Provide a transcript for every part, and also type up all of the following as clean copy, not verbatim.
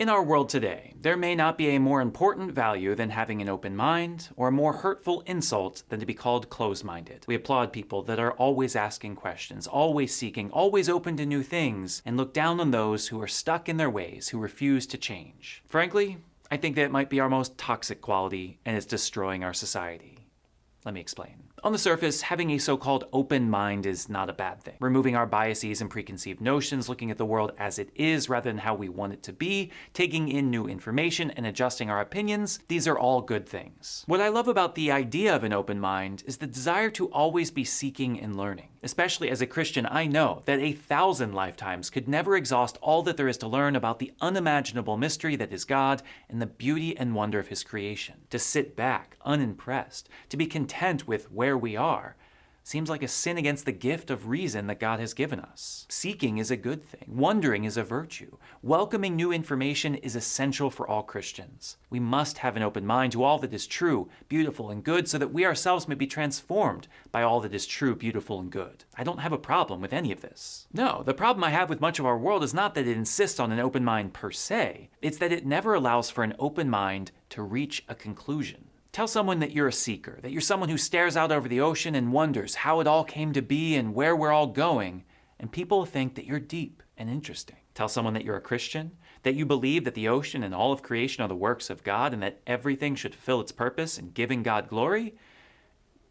In our world today, there may not be a more important value than having an open mind, or a more hurtful insult than to be called closed-minded. We applaud people that are always asking questions, always seeking, always open to new things, and look down on those who are stuck in their ways, who refuse to change. Frankly, I think that it might be our most toxic quality, and it's destroying our society. Let me explain. On the surface, having a so-called open mind is not a bad thing. Removing our biases and preconceived notions, looking at the world as it is rather than how we want it to be, taking in new information and adjusting our opinions, these are all good things. What I love about the idea of an open mind is the desire to always be seeking and learning. Especially as a Christian, I know that 1,000 lifetimes could never exhaust all that there is to learn about the unimaginable mystery that is God and the beauty and wonder of His creation. To sit back, unimpressed, to be content with where we are, seems like a sin against the gift of reason that God has given us. Seeking is a good thing. Wondering is a virtue. Welcoming new information is essential for all Christians. We must have an open mind to all that is true, beautiful, and good so that we ourselves may be transformed by all that is true, beautiful, and good. I don't have a problem with any of this. No, the problem I have with much of our world is not that it insists on an open mind per se. It's that it never allows for an open mind to reach a conclusion. Tell someone that you're a seeker, that you're someone who stares out over the ocean and wonders how it all came to be and where we're all going, and people think that you're deep and interesting. Tell someone that you're a Christian, that you believe that the ocean and all of creation are the works of God and that everything should fulfill its purpose in giving God glory.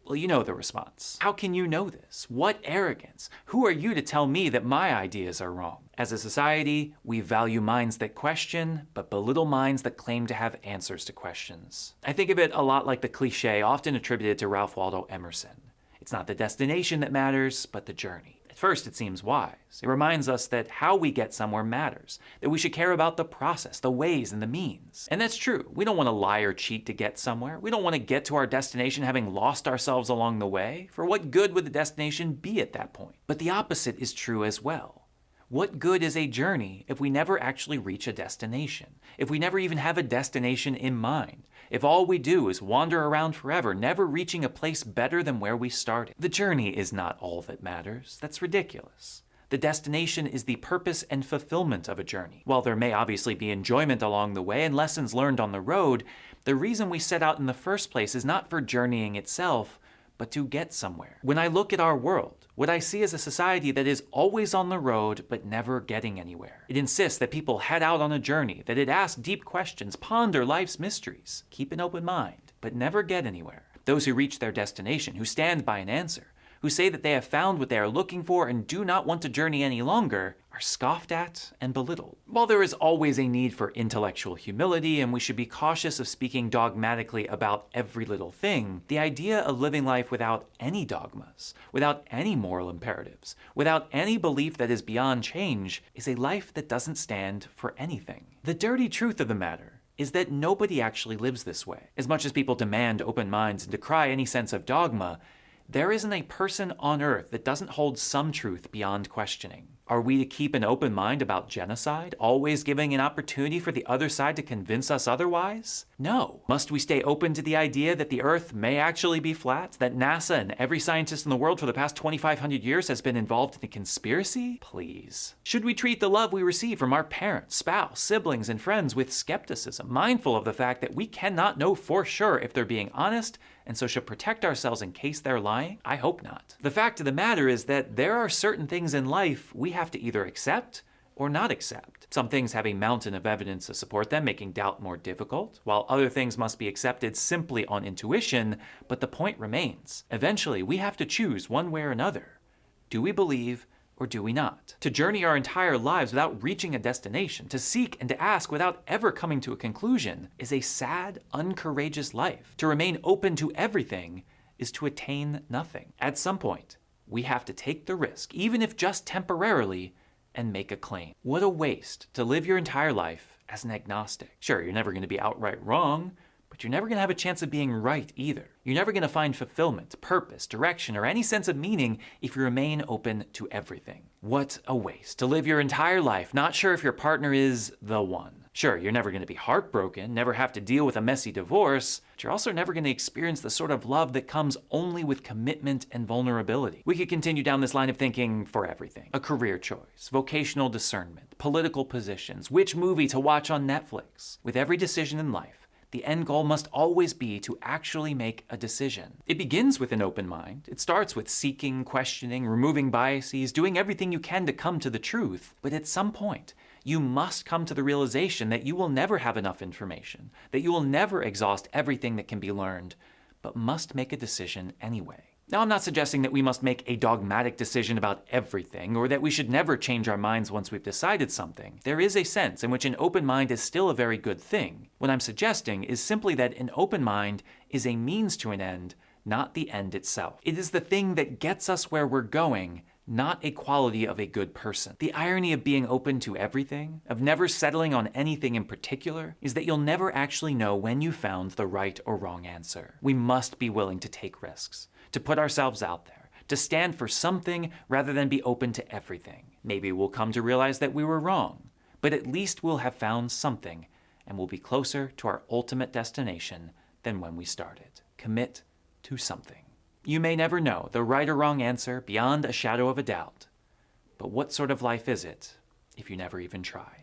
Well, you know the response. How can you know this? What arrogance? Who are you to tell me that my ideas are wrong? As a society, we value minds that question, but belittle minds that claim to have answers to questions. I think of it a lot like the cliche often attributed to Ralph Waldo Emerson. It's not the destination that matters, but the journey. At first, it seems wise. It reminds us that how we get somewhere matters, that we should care about the process, the ways, and the means. And that's true. We don't want to lie or cheat to get somewhere. We don't want to get to our destination having lost ourselves along the way. For what good would the destination be at that point? But the opposite is true as well. What good is a journey if we never actually reach a destination? If we never even have a destination in mind? If all we do is wander around forever, never reaching a place better than where we started? The journey is not all that matters. That's ridiculous. The destination is the purpose and fulfillment of a journey. While there may obviously be enjoyment along the way and lessons learned on the road, the reason we set out in the first place is not for journeying itself, but to get somewhere. When I look at our world, what I see is a society that is always on the road, but never getting anywhere. It insists that people head out on a journey, that it asks deep questions, ponder life's mysteries, keep an open mind, but never get anywhere. Those who reach their destination, who stand by an answer, who say that they have found what they are looking for and do not want to journey any longer, are scoffed at and belittled. While there is always a need for intellectual humility and we should be cautious of speaking dogmatically about every little thing, the idea of living life without any dogmas, without any moral imperatives, without any belief that is beyond change, is a life that doesn't stand for anything. The dirty truth of the matter is that nobody actually lives this way. As much as people demand open minds and decry any sense of dogma, there isn't a person on earth that doesn't hold some truth beyond questioning. Are we to keep an open mind about genocide, always giving an opportunity for the other side to convince us otherwise? No. Must we stay open to the idea that the Earth may actually be flat? That NASA and every scientist in the world for the past 2,500 years has been involved in a conspiracy? Please. Should we treat the love we receive from our parents, spouse, siblings, and friends with skepticism, mindful of the fact that we cannot know for sure if they're being honest, and so should protect ourselves in case they're lying? I hope not. The fact of the matter is that there are certain things in life we have to either accept or not accept. Some things have a mountain of evidence to support them, making doubt more difficult, while other things must be accepted simply on intuition, but the point remains. Eventually, we have to choose one way or another. Do we believe or do we not? To journey our entire lives without reaching a destination, to seek and to ask without ever coming to a conclusion, is a sad, uncourageous life. To remain open to everything is to attain nothing. At some point, we have to take the risk, even if just temporarily, and make a claim. What a waste to live your entire life as an agnostic. Sure, you're never going to be outright wrong, but you're never going to have a chance of being right either. You're never going to find fulfillment, purpose, direction, or any sense of meaning if you remain open to everything. What a waste to live your entire life not sure if your partner is the one. Sure, you're never going to be heartbroken, never have to deal with a messy divorce, but you're also never going to experience the sort of love that comes only with commitment and vulnerability. We could continue down this line of thinking for everything. A career choice, vocational discernment, political positions, which movie to watch on Netflix. With every decision in life, the end goal must always be to actually make a decision. It begins with an open mind. It starts with seeking, questioning, removing biases, doing everything you can to come to the truth. But at some point, you must come to the realization that you will never have enough information, that you will never exhaust everything that can be learned, but must make a decision anyway. Now, I'm not suggesting that we must make a dogmatic decision about everything, or that we should never change our minds once we've decided something. There is a sense in which an open mind is still a very good thing. What I'm suggesting is simply that an open mind is a means to an end, not the end itself. It is the thing that gets us where we're going, not a quality of a good person. The irony of being open to everything, of never settling on anything in particular, is that you'll never actually know when you found the right or wrong answer. We must be willing to take risks, to put ourselves out there, to stand for something rather than be open to everything. Maybe we'll come to realize that we were wrong, but at least we'll have found something, and we'll be closer to our ultimate destination than when we started. Commit to something. You may never know the right or wrong answer beyond a shadow of a doubt, but what sort of life is it if you never even try?